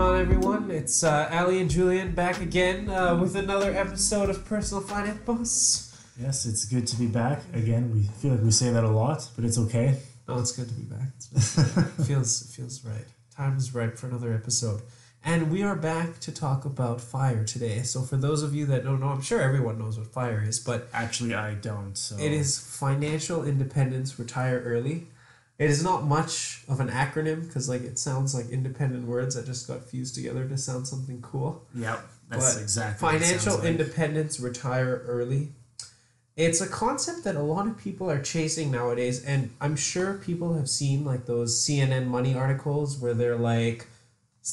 on, everyone? It's Ali and Julian back again with another episode of Personal Finance Boss. Yes, it's good to be back again. We feel like we say that a lot, but it's okay. No, it's good to be back. feels right. Time is right for another episode. And we are back to talk about FIRE today. So for those of you that don't know, I'm sure everyone knows what FIRE is, but... Actually, I don't, so... It is Financial Independence Retire Early. It is not much of an acronym because it sounds like independent words that just got fused together to sound something cool. Yep, that's exactly what it Financial sounds like. Independence Retire Early. It's a concept that a lot of people are chasing nowadays, and I'm sure people have seen those CNN Money articles where they're like,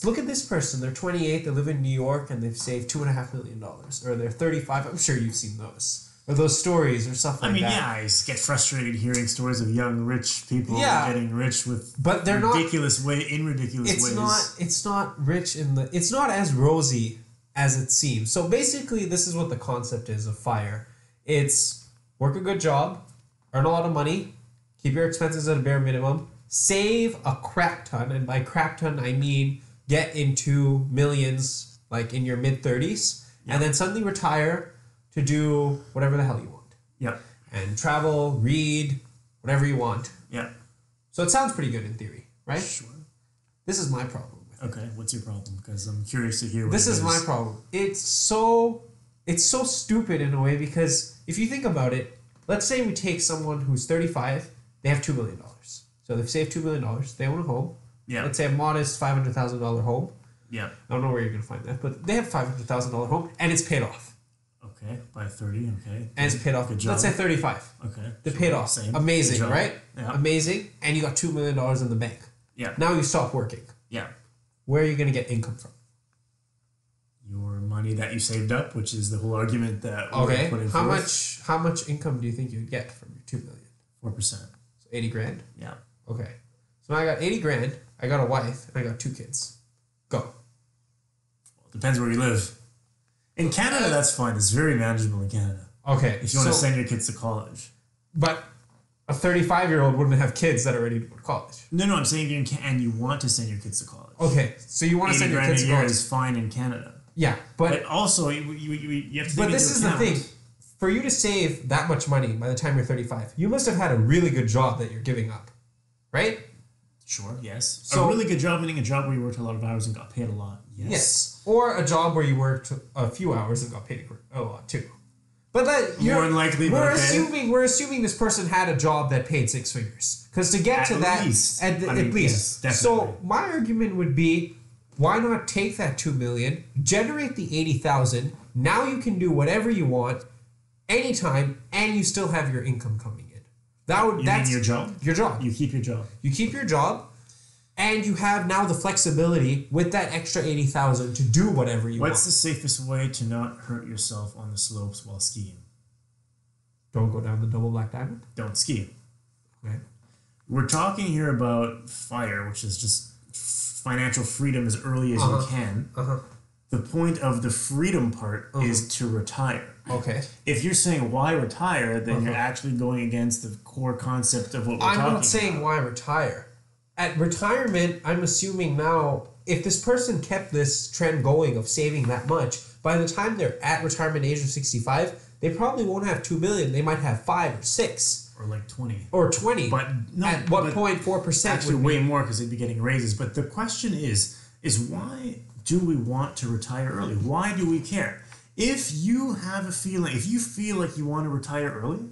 look at this person, they're 28, they live in New York, and they've saved $2.5 million. Or they're 35, I'm sure you've seen those. Or those stories or stuff like that. I get frustrated hearing stories of young rich people getting rich with ridiculous ways. It's not rich it's not as rosy as it seems. So basically, this is what the concept is of FIRE. It's work a good job, earn a lot of money, keep your expenses at a bare minimum, save a crap ton, and by crap ton I mean get into millions in your mid-30s, and then suddenly retire to do whatever the hell you want. Yep. And travel, read, whatever you want. Yeah. So it sounds pretty good in theory, right? Sure. This is my problem with it. Okay, what's your problem? Because I'm curious to hear what This is my problem. It's so stupid in a way because if you think about it, let's say we take someone who's 35, they have $2 million. So they've saved $2 million, they own a home. Yeah. Let's say a modest $500,000 home. Yeah. I don't know where you're going to find that, but they have a $500,000 home and it's paid off. Okay, by 30, okay. And it's paid off. Good job. Let's say 35. Okay. They're paid off. Same. Amazing, right? Yeah. Amazing. And you got $2 million in the bank. Yeah. Now you stop working. Yeah. Where are you going to get income from? Your money that you saved up, which is the whole argument that we're putting forth. How much income do you think you'd get from your $2 million? 4%. So 80 grand? Yeah. Okay. So now I got 80 grand, I got a wife, and I got 2 kids. Go. Well, it depends where you live. In Canada, that's fine. It's very manageable in Canada. Okay. If you want to send your kids to college. But a 35-year-old wouldn't have kids that are ready to go to college. No, I'm saying you're in Canada and you want to send your kids to college. Okay. So you want to send your kids to college. 80 grand a year is fine in Canada. Yeah, but also, you have to take But this is the thing. For you to save that much money by the time you're 35, you must have had a really good job that you're giving up, right? Sure, yes. So, a really good job, meaning a job where you worked a lot of hours and got paid a lot. Yes. Or a job where you worked a few hours and got paid a lot too. But that more unlikely. We're assuming this person had a job that paid 6 figures. Because to get to that, at least. Yes, so my argument would be, why not take that $2 million, generate the $80,000? Now you can do whatever you want, anytime, and you still have your income coming in. That's your job. Your job. You keep your job. You keep your job, and you have now the flexibility with that extra $80,000 to do whatever you want. What's the safest way to not hurt yourself on the slopes while skiing? Don't go down the double black diamond. Don't ski. Okay. We're talking here about FIRE, which is just financial freedom as early as you can. The point of the freedom part is to retire. Okay. If you're saying why retire, then you're actually going against the core concept of what we're talking about. I'm not saying why retire. At retirement, I'm assuming now, if this person kept this trend going of saving that much, by the time they're at retirement age of 65, they probably won't have $2 million. They might have 5 or 6. Or 20. Or 20. But no, at what point 4%? Actually, way more because they'd be getting raises. But the question is why do we want to retire early? Why do we care? If you feel like you want to retire early,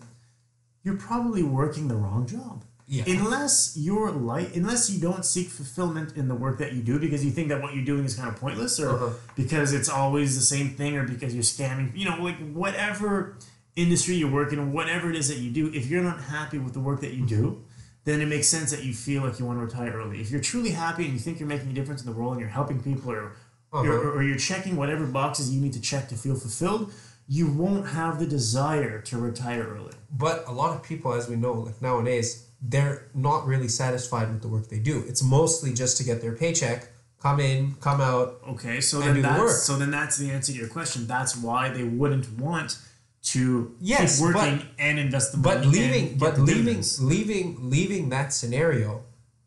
you're probably working the wrong job. Yeah. Unless you don't seek fulfillment in the work that you do because you think that what you're doing is kind of pointless, or because it's always the same thing, or because you're scamming, whatever industry you're working in, whatever it is that you do, if you're not happy with the work that you do, then it makes sense that you feel like you want to retire early. If you're truly happy and you think you're making a difference in the world and you're helping people, or you're checking whatever boxes you need to check to feel fulfilled, you won't have the desire to retire early. But a lot of people, as we know, nowadays, they're not really satisfied with the work they do. It's mostly just to get their paycheck, come in, come out, okay, so and then do the work. So then that's the answer to your question. That's why they wouldn't want to keep working and invest the money. But leaving that scenario,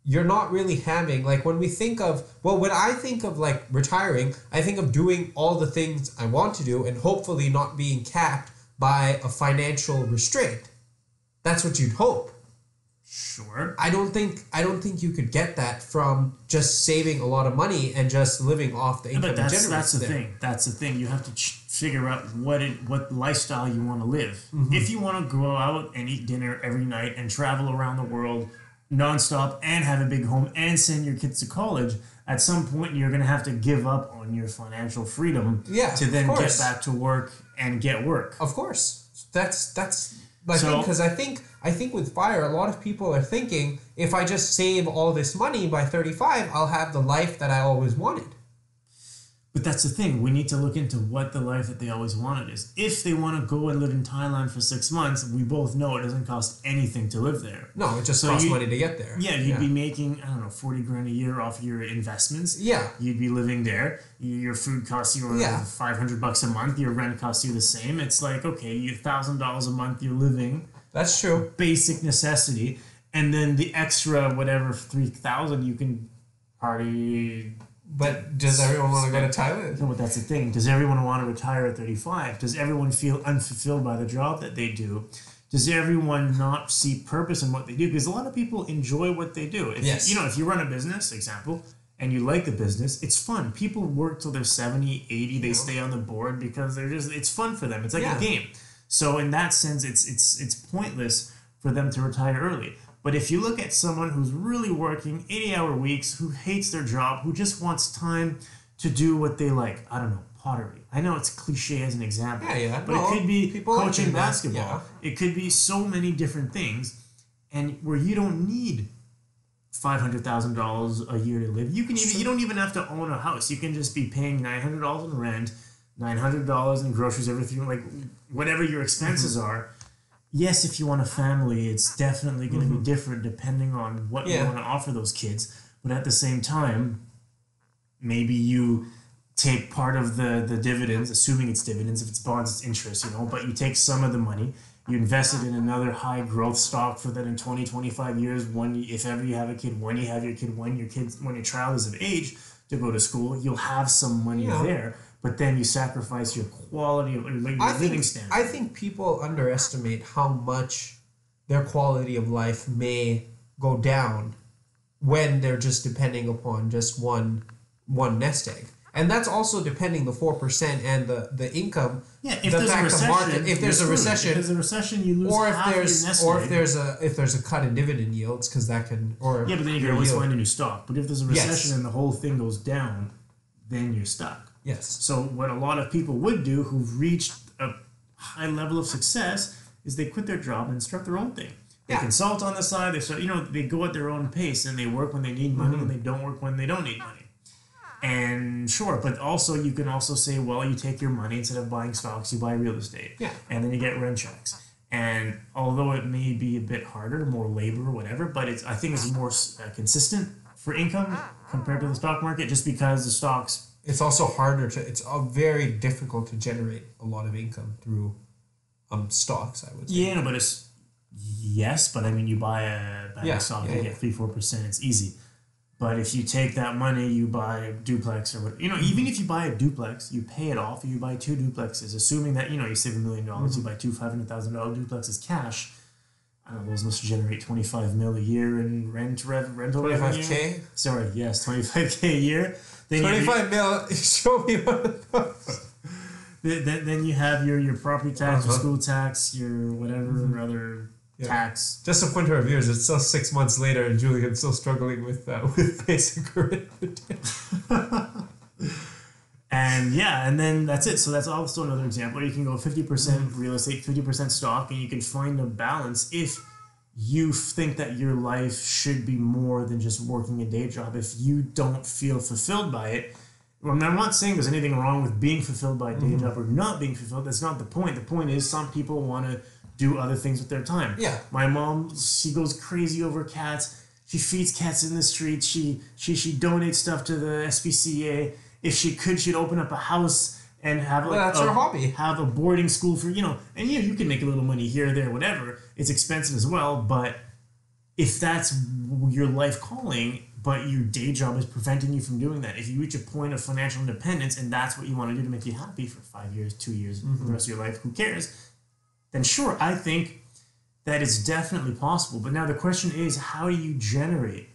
you're not really having, like, when I think of like retiring, I think of doing all the things I want to do and hopefully not being capped by a financial restraint. That's what you'd hope. Sure. I don't think you could get that from just saving a lot of money and just living off the income. But that's the thing. That's the thing. You have to figure out what lifestyle you want to live. Mm-hmm. If you want to go out and eat dinner every night and travel around the world nonstop and have a big home and send your kids to college, at some point you're going to have to give up on your financial freedom to then get back to work and get work. Of course. That's my thing, because I think with FIRE, a lot of people are thinking, if I just save all this money by 35, I'll have the life that I always wanted. But that's the thing. We need to look into what the life that they always wanted is. If they want to go and live in Thailand for 6 months, we both know it doesn't cost anything to live there. No, it just costs money to get there. Yeah, you'd be making, I don't know, 40 grand a year off your investments. Yeah. You'd be living there. Your food costs you $500 a month. Your rent costs you the same. It's like, okay, you $1,000 a month you're living. That's true. Basic necessity. And then the extra, whatever, 3,000 you can party. But does everyone want to go to Thailand? No, but that's the thing. Does everyone want to retire at 35? Does everyone feel unfulfilled by the job that they do? Does everyone not see purpose in what they do? Because a lot of people enjoy what they do. If you run a business, example, and you like the business, it's fun. People work till they're 70, 80. They stay on the board because it's fun for them. It's like a game. So in that sense, it's pointless for them to retire early. But if you look at someone who's really working 80-hour weeks, who hates their job, who just wants time to do what they like, I don't know, pottery. I know it's cliche as an example, but it could be coaching basketball. Yeah. It could be so many different things, and where you don't need $500,000 a year to live. You don't even have to own a house. You can just be paying $900 in rent, $900 in groceries, everything, like whatever your expenses are. Yes, if you want a family, it's definitely going to be different depending on what you want to offer those kids. But at the same time, maybe you take part of the dividends, assuming it's dividends, if it's bonds, it's interest, but you take some of the money, you invest it in another high growth stock for that in 20, 25 years, if ever you have a kid, when you have your kid, when your child is of age to go to school, you'll have some money there. But then you sacrifice your quality of living standard. I think people underestimate how much their quality of life may go down when they're just depending upon just one nest egg. And that's also depending the 4% and the income. Yeah, if there's a recession, if there's a recession, if there's a recession, you lose half your nest egg. if there's a cut in dividend yields, because that can but then you can always find a new stock. But if there's a recession and the whole thing goes down, then you're stuck. Yes. So what a lot of people would do who've reached a high level of success is they quit their job and start their own thing. They consult on the side. They start, they go at their own pace and they work when they need money and they don't work when they don't need money. And sure, but also you can also say, well, you take your money, instead of buying stocks, you buy real estate. Yeah. And then you get rent checks. And although it may be a bit harder, more labor or whatever, but I think it's more consistent for income compared to the stock market, just because the stocks. It's also harder it's very difficult to generate a lot of income through stocks, I would say. Yeah, but I mean, you buy a stock, you get 3-4%, it's easy. But if you take that money, you buy a duplex or what, even if you buy a duplex, you pay it off, or you buy 2 duplexes, assuming that, you save $1 million, you buy 2 $500,000 duplexes cash. I don't know, those must generate $25 million a year in rental revenue. $25K? Sorry, yes, $25K a year. Then $25 million. Show me what. Then you have your property tax, your school tax, your whatever other tax. Just a point of viewers, it's still 6 months later, and Julian's still struggling with basic arithmetic. And then that's it. So that's also another example. You can go 50% real estate, 50% stock, and you can find a balance if you think that your life should be more than just working a day job. If you don't feel fulfilled by it, I'm not saying there's anything wrong with being fulfilled by a day job or not being fulfilled. That's not the point. The point is some people want to do other things with their time. Yeah. My mom, she goes crazy over cats. She feeds cats in the street. She donates stuff to the SPCA. If she could, she'd open up a house and have that's her hobby. Have a boarding school for, and you can make a little money here, there, whatever. It's expensive as well, but if that's your life calling, but your day job is preventing you from doing that, if you reach a point of financial independence and that's what you want to do to make you happy for 5 years, 2 years, the rest of your life, who cares? Then sure, I think that it's definitely possible. But now the question is, how do you generate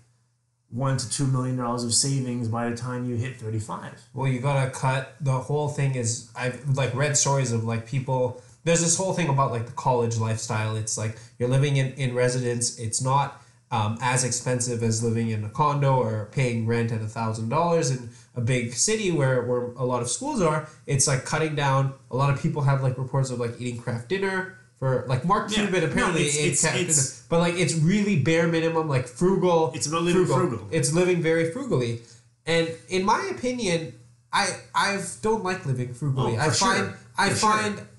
$1 to $2 million of savings by the time you hit 35? Well, you gotta cut. The whole thing is, I've like read stories of like people. There's this whole thing about like the college lifestyle. It's like you're living in residence. It's not as expensive as living in a condo or paying rent at $1,000 in a big city where a lot of schools are. It's like cutting down. A lot of people have like reports of like eating craft dinner for like Mark Cuban apparently ate craft dinner, but like it's really bare minimum, like frugal. It's about living frugal. It's living very frugally, and in my opinion, I don't like living frugally.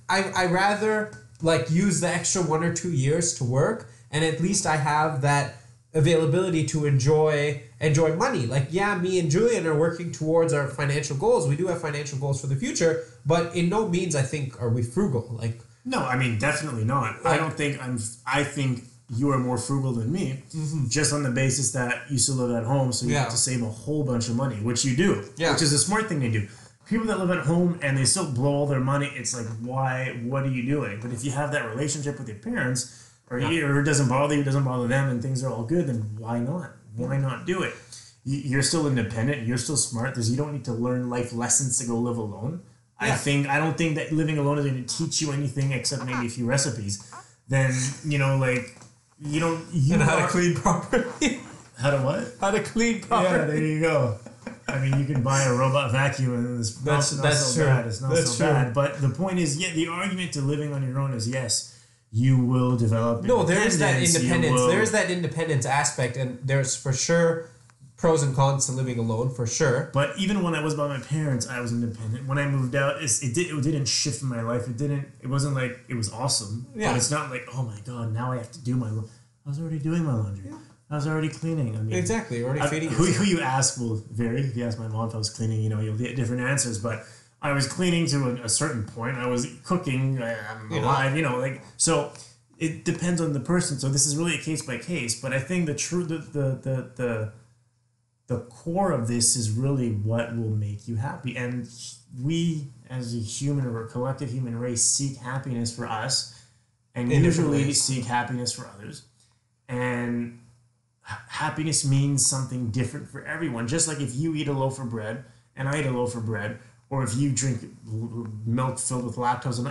I rather like use the extra 1 or 2 years to work, and at least I have that availability to enjoy money. Like, yeah, me and Julian are working towards our financial goals. We do have financial goals for the future, but in no means I think are we frugal. Like, no, I mean definitely not. Like, I think you are more frugal than me, just on the basis that you still live at home, so you have to save a whole bunch of money, which you do, which is a smart thing to do. People that live at home and they still blow all their money, it's like, why? What are you doing? But if you have that relationship with your parents, or it doesn't bother you, it doesn't bother them, and things are all good, then why not? Why not do it? You're still independent. You're still smart. You don't need to learn life lessons to go live alone. Yeah. I don't think that living alone is going to teach you anything except maybe a few recipes. Then, like, and how to clean properly. How to what? How to clean properly. Yeah, there you go. I mean, you can buy a robot vacuum and it's not so bad. It's not so bad. But the point is, the argument to living on your own is, yes, you will develop. No, there is that independence. There is that independence aspect, and there's for sure pros and cons to living alone, for sure. But even when I was by my parents, I was independent. When I moved out, it didn't shift in my life. It wasn't like it was awesome. Yeah. But it's not like, oh my god, now I have to do my. I was already doing my laundry. Yeah. I was already cleaning. I mean, exactly. You're already feeding. Who you ask will vary. If you ask my mom if I was cleaning, you'll get different answers. But I was cleaning to a certain point. I was cooking. I'm alive. So. It depends on the person. So this is really a case by case. But I think the core of this is really what will make you happy. And we, as a human or a collective human race, seek happiness for us, and usually seek happiness for others. And happiness means something different for everyone. Just like if you eat a loaf of bread and I eat a loaf of bread, or if you drink milk filled with lactose, and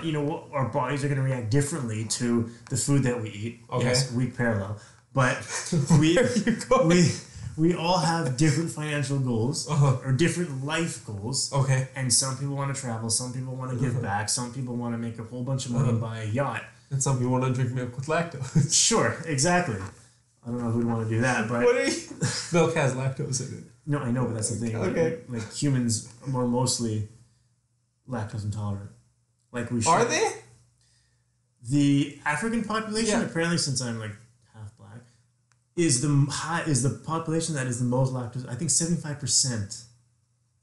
our bodies are going to react differently to the food that we eat. Okay. Yes, weak parallel. But we all have different financial goals or different life goals. Okay. And some people want to travel, some people want to give back, some people want to make a whole bunch of money and buy a yacht. And some people want to drink milk with lactose. Sure, exactly. I don't know who'd want to do that, but milk has lactose in it. No, I know, but that's the thing. Okay. Like humans are mostly lactose intolerant. Like we should. Are they? The African population, apparently, since I'm like half black, is the population that is the most lactose. I think 75%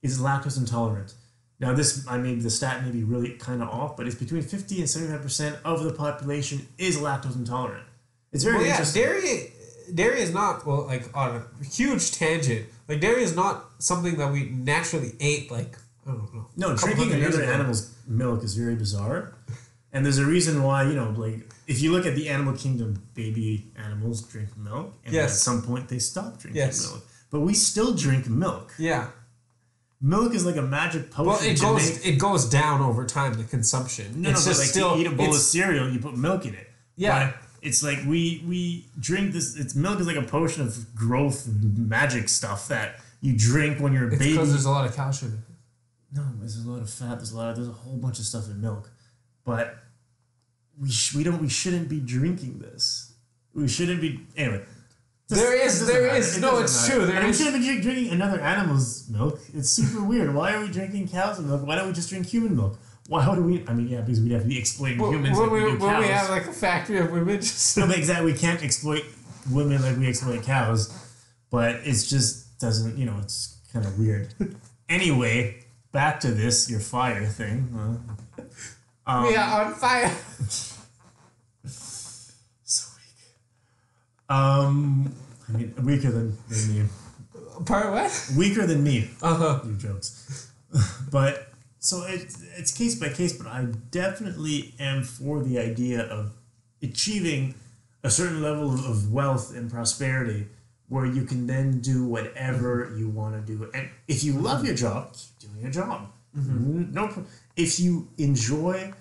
is lactose intolerant. Now the stat may be really kind of off, but it's between 50 and 75% of the population is lactose intolerant. It's very interesting. Dairy is not, like, on a huge tangent. Like, dairy is not something that we naturally ate, like, I don't know. No, drinking another animal's milk is very bizarre. And there's a reason why, like, if you look at the animal kingdom, baby animals drink milk. And at some point they stop drinking milk. But we still drink milk. Yeah. Milk is like a magic potion. Well, it goes down over time, the consumption. It's just like still, to eat a bowl of cereal, you put milk in it. Yeah. But it's like we drink this. Milk is like a potion of growth magic stuff that you drink when you're a baby. Because there's a lot of calcium in it. No, there's a lot of fat. There's a whole bunch of stuff in milk, but we shouldn't be drinking this. We shouldn't be anyway. There is. No, it's true. We shouldn't be drinking another animal's milk. It's super weird. Why are we drinking cow's milk? Why don't we just drink human milk? Why would we? I mean, yeah, because we'd have to be exploiting humans like we do cows. When we have like a factory of women, just no, but exactly, we can't exploit women like we exploit cows. But it's just doesn't. It's kind of weird. Anyway. Back to this, your fire thing. We are on fire. So weak. I mean, weaker than me. Part what? Weaker than me. Uh-huh. Your jokes. But, so it's case by case, but I definitely am for the idea of achieving a certain level of wealth and prosperity where you can then do whatever you want to do. And if you love your job, keep doing your job. If you enjoy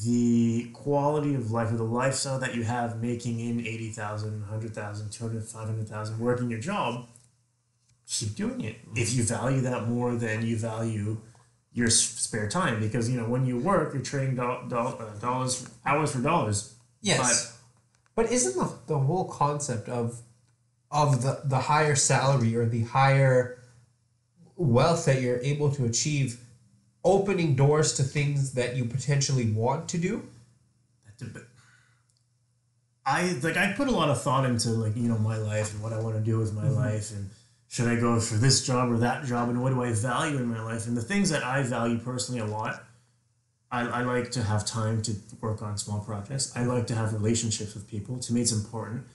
the quality of life or the lifestyle that you have making in 80,000, 100,000, 200, 500,000, working your job, keep doing it. If you value that more than you value your spare time, because when you work, you're trading dollars, hours for dollars. Yes, but isn't the whole concept of the higher salary or the higher wealth that you're able to achieve opening doors to things that you potentially want to do? I put a lot of thought into my life and what I want to do with my life, and should I go for this job or that job, and what do I value in my life? And the things that I value personally a lot, I like to have time to work on small projects. I like to have relationships with people. To me, it's important.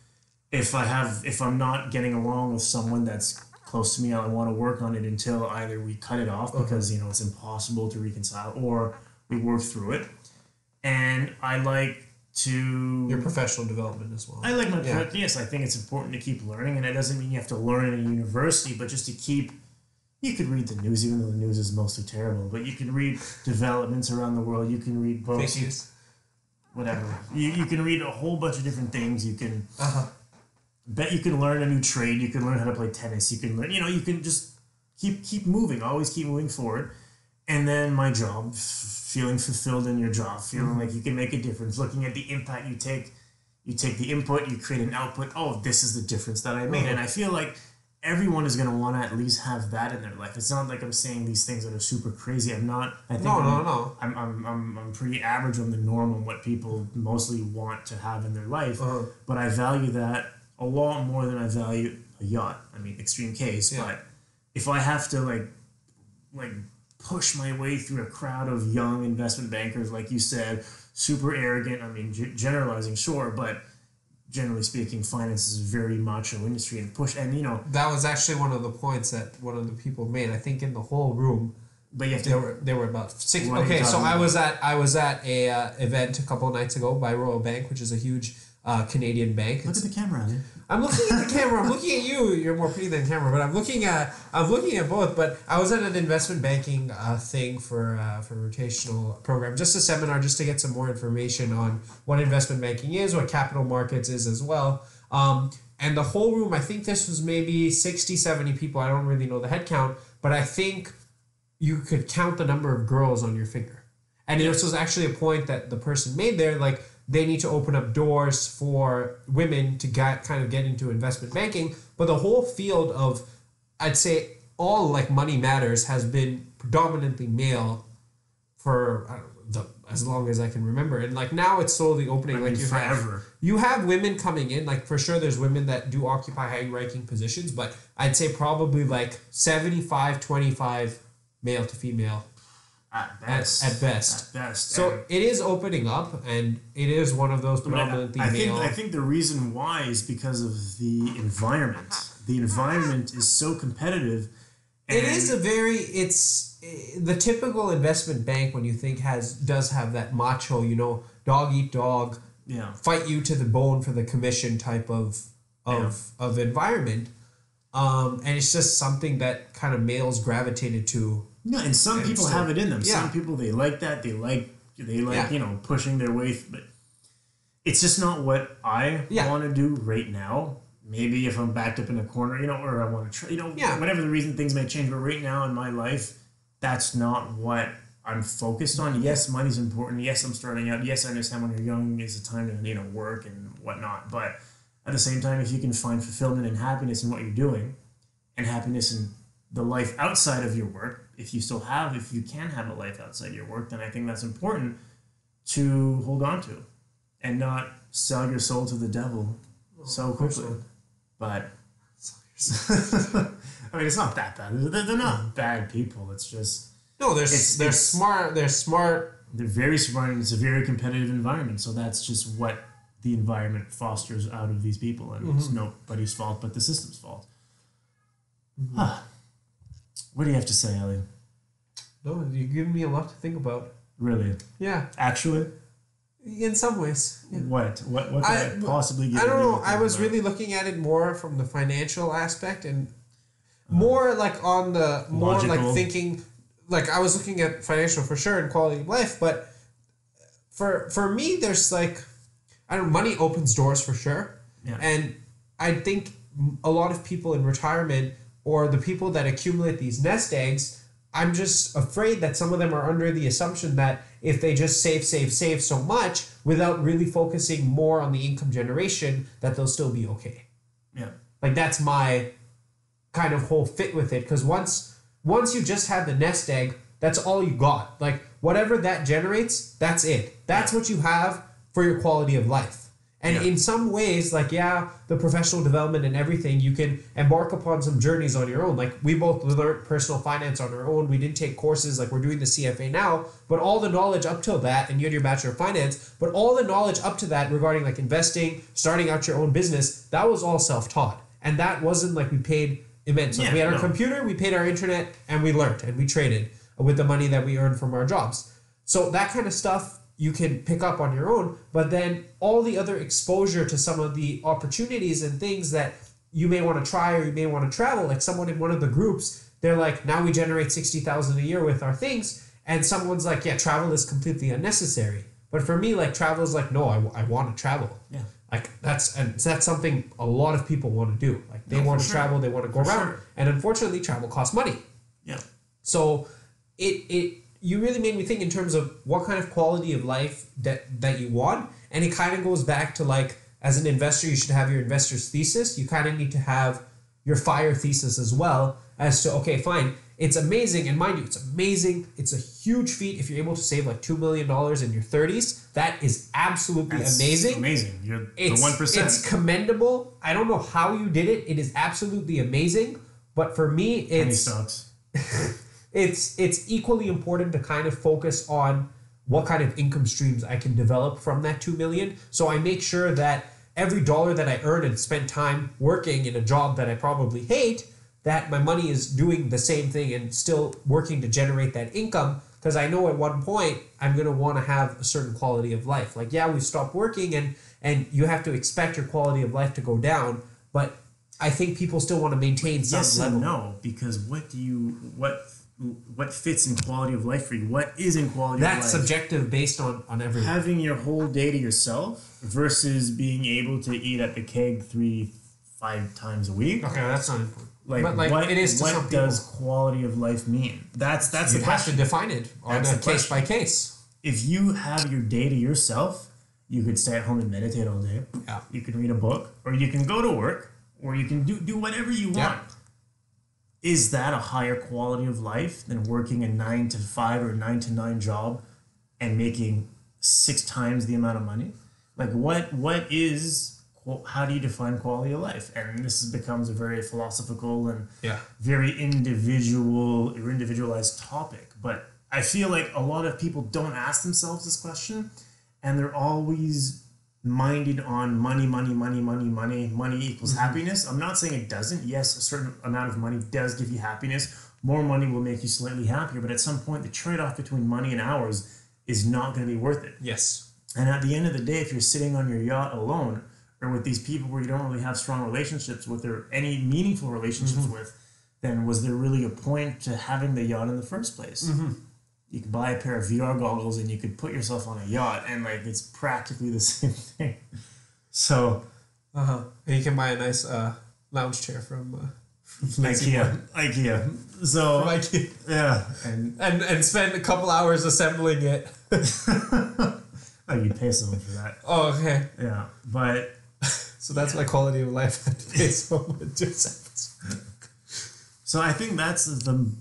If I'm not getting along with someone that's close to me, I want to work on it until either we cut it off because it's impossible to reconcile, or we work through it. And I like to your professional development as well. I like my yes. I think it's important to keep learning, and it doesn't mean you have to learn in a university, but just to keep. You could read the news, even though the news is mostly terrible. But you can read developments around the world. You can read books. Fake news. Whatever. You can read a whole bunch of different things. You can. Bet you can learn a new trade. You can learn how to play tennis. You can learn. You can just keep moving. Always keep moving forward. And then my job, feeling fulfilled in your job, feeling like you can make a difference, looking at the impact you take. You take the input, you create an output. Oh, this is the difference that I made. And I feel like everyone is going to want to at least have that in their life. It's not like I'm saying these things that are super crazy. I'm not. I think No. I'm pretty average on the norm on what people mostly want to have in their life. But I value that a lot more than I value a yacht. I mean, extreme case. But if I have to like push my way through a crowd of young investment bankers, like you said, super arrogant. I mean, generalizing, sure, but generally speaking, finance is a very macho industry, and that was actually one of the points that one of the people made. I think in the whole room, but you have to. There were about 6. Okay, so I was at a event a couple of nights ago by Royal Bank, which is a huge Canadian bank. Look at the camera, Ali. I'm looking at the camera. I'm looking at you. You're more pretty than the camera, but I'm looking at both. But I was at an investment banking thing for rotational program, just a seminar, just to get some more information on what investment banking is, what capital markets is as well. And the whole room, I think this was maybe 60, 70 people. I don't really know the head count, but I think you could count the number of girls on your finger. And this was actually a point that the person made there, like, they need to open up doors for women to kind of get into investment banking. But the whole field of, I'd say, all money matters has been predominantly male for as long as I can remember. And now it's slowly opening. You have women coming in. For sure, there's women that do occupy high-ranking positions. But I'd say probably 75-25 male to female. At best. So it is opening up, and it is one of those predominantly male. I think the reason why is because of the environment. The environment is so competitive. It is it's the typical investment bank, when you think does have that macho, dog eat dog, fight you to the bone for the commission type of environment. And it's just something that kind of males gravitated to. Yeah, and some people have it in them. Yeah. Some people, they like that. They like pushing their way. But it's just not what I want to do right now. Maybe if I'm backed up in a corner, or I want to try, whatever the reason, things may change. But right now in my life, that's not what I'm focused on. Yes, money's important. Yes, I'm starting out. Yes, I understand when you're young, it's a time to, work and whatnot. But at the same time, if you can find fulfillment and happiness in what you're doing, and happiness in the life outside of your work, if you can have a life outside your work, then I think that's important to hold on to and not sell your soul to the devil so quickly. But I mean, it's not that bad. They're not bad people. It's just they're smart. They're smart. They're very smart, and it's a very competitive environment. So that's just what the environment fosters out of these people, and it's nobody's fault but the system's fault. What do you have to say, Ali? No, you're giving me a lot to think about. Really? Yeah. Actually? In some ways. Yeah. What could I possibly give? I don't know. I was really looking at it more from the financial aspect and more like on the more logical. like thinking. Like I was looking at financial for sure and quality of life, but for me, there's like, I don't know, money opens doors for sure. Yeah. And I think a lot of people in retirement or the people that accumulate these nest eggs, I'm just afraid that some of them are under the assumption that if they just save so much without really focusing more on the income generation, that they'll still be okay. Yeah. Like that's my kind of whole fit with it. Because once you just have the nest egg, that's all you got. Like whatever that generates, that's it. That's what you have for your quality of life. And in some ways, like, the professional development and everything, you can embark upon some journeys on your own. Like, we both learned personal finance on our own. We didn't take courses, like we're doing the CFA now, but all the knowledge up till that, and you had your Bachelor of Finance, but all the knowledge up to that regarding, like, investing, starting out your own business, that was all self-taught. And that wasn't, like, we paid immense. Like, we had our computer, we paid our internet, and we learned, and we traded with the money that we earned from our jobs. So that kind of stuff you can pick up on your own, but then all the other exposure to some of the opportunities and things that you may want to try or you may want to travel, like someone in one of the groups, they're like, now we generate $60,000 a year with our things, and someone's like, travel is completely unnecessary. But for me, like, travel is like, no, I want to travel. Yeah. Like that's something a lot of people want to do. Like they want to travel, they want to go around, and unfortunately, travel costs money. Yeah. So you really made me think in terms of what kind of quality of life that you want. And it kind of goes back to, like, as an investor, you should have your investor's thesis. You kind of need to have your FIRE thesis as well as to, okay, fine, it's amazing. And mind you, it's amazing. It's a huge feat if you're able to save like $2 million in your 30s. That is absolutely amazing. Amazing. You're the 1%. It's commendable. I don't know how you did it. It is absolutely amazing. But for me, it's... Penny stocks. It's equally important to kind of focus on what kind of income streams I can develop from that $2 million. So I make sure that every dollar that I earn and spend time working in a job that I probably hate, that my money is doing the same thing and still working to generate that income. Because I know at one point I'm going to want to have a certain quality of life. Like, we stopped working and you have to expect your quality of life to go down. But I think people still want to maintain some level. No, because what fits in quality of life for you? What is in quality of life? That's subjective based on everyone. Having your whole day to yourself versus being able to eat at the keg 3-5 times a week. Okay, that's not important. But what it is to what does quality of life mean? That's the question. You have to define it on a case by case. If you have your day to yourself, you could stay at home and meditate all day. Yeah. You can read a book, or you can go to work, or you can do whatever you want. Yeah. Is that a higher quality of life than working a 9 to 5 or 9 to 9 job and making 6 times the amount of money? Like how do you define quality of life? And this becomes a very philosophical and very individualized topic. But I feel like a lot of people don't ask themselves this question, and they're always minded on money equals happiness. I'm not saying it doesn't. Yes, a certain amount of money does give you happiness. More money will make you slightly happier, but at some point the trade-off between money and hours is not going to be worth it. Yes. And at the end of the day, if you're sitting on your yacht alone or with these people where you don't really have strong relationships with or any meaningful relationships with, then was there really a point to having the yacht in the first place? You could buy a pair of VR goggles and you could put yourself on a yacht, and like it's practically the same thing. So, and you can buy a nice lounge chair from IKEA. So from IKEA. Yeah, and spend a couple hours assembling it. Oh, you pay someone for that. Oh, okay. Yeah, but so that's my quality of life. I have to pay someone to assemble. So I think that's the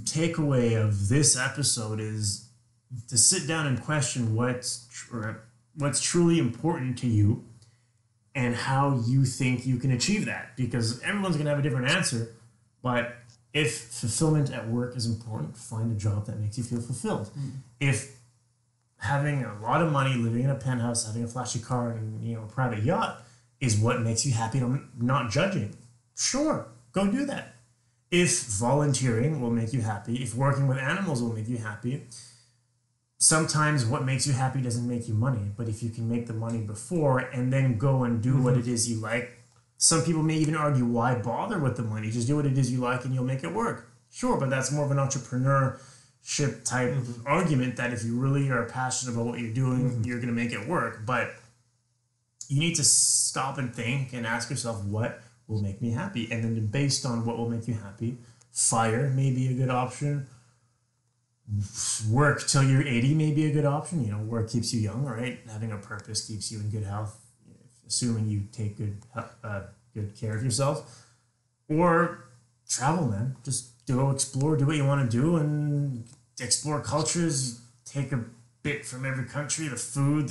takeaway of this episode is to sit down and question what's truly important to you and how you think you can achieve that, because everyone's going to have a different answer. But if fulfillment at work is important, find a job that makes you feel fulfilled. If having a lot of money, living in a penthouse, having a flashy car, and a private yacht is what makes you happy. I'm not judging. Sure, go do that. If volunteering will make you happy, if working with animals will make you happy, sometimes what makes you happy doesn't make you money. But if you can make the money before and then go and do what it is you like, some people may even argue, why bother with the money? Just do what it is you like and you'll make it work. Sure, but that's more of an entrepreneurship type argument that if you really are passionate about what you're doing, you're going to make it work. But you need to stop and think and ask yourself, what will make me happy? And then based on what will make you happy, FIRE may be a good option. Work till you're 80 may be a good option. Work keeps you young, right? Having a purpose keeps you in good health, assuming you take good care of yourself. Or travel, man. Just go explore, do what you want to do, and explore cultures. Take a bit from every country, the food,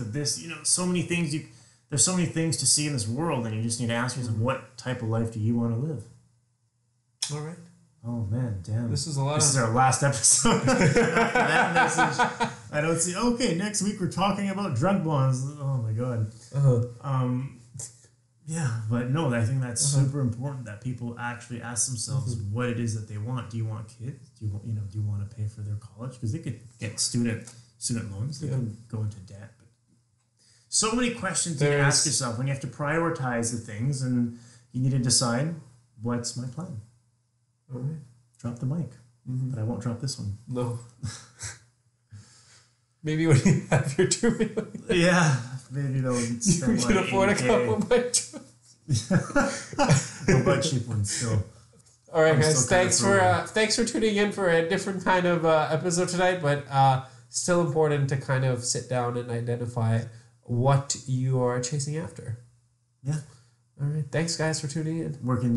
so many things there's so many things to see in this world, and you just need to ask yourself, what type of life do you want to live? All right. Oh man, damn. This is our last episode. That message. I don't see. Okay, next week we're talking about drug bonds. Oh my god. Yeah, but no, I think that's super important that people actually ask themselves what it is that they want. Do you want kids? Do you want to pay for their college? Because they could get student loans. They can go into debt. So many questions to ask yourself when you have to prioritize the things, and you need to decide, what's my plan? All right. Drop the mic. But I won't drop this one. No. Maybe when you have your 2 million. Yeah. Maybe they'll spend you can afford a couple of mics. We'll buy cheap ones still. All right, guys. Thanks for tuning in for a different kind of episode tonight, but still important to kind of sit down and identify what you are chasing after. Yeah. All right. Thanks, guys, for tuning in. Where can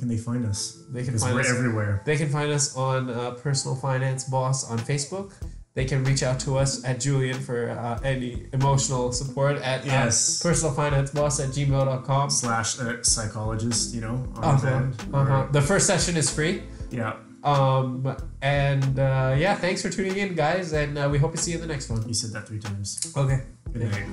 they find us? They can find us everywhere. They can find us on Personal Finance Boss on Facebook. They can reach out to us at Julian for any emotional support at personalfinanceboss@gmail.com. / psychologist, The first session is free. Yeah. Thanks for tuning in, guys, and we hope to see you in the next one. You said that 3 times. Okay. Good night.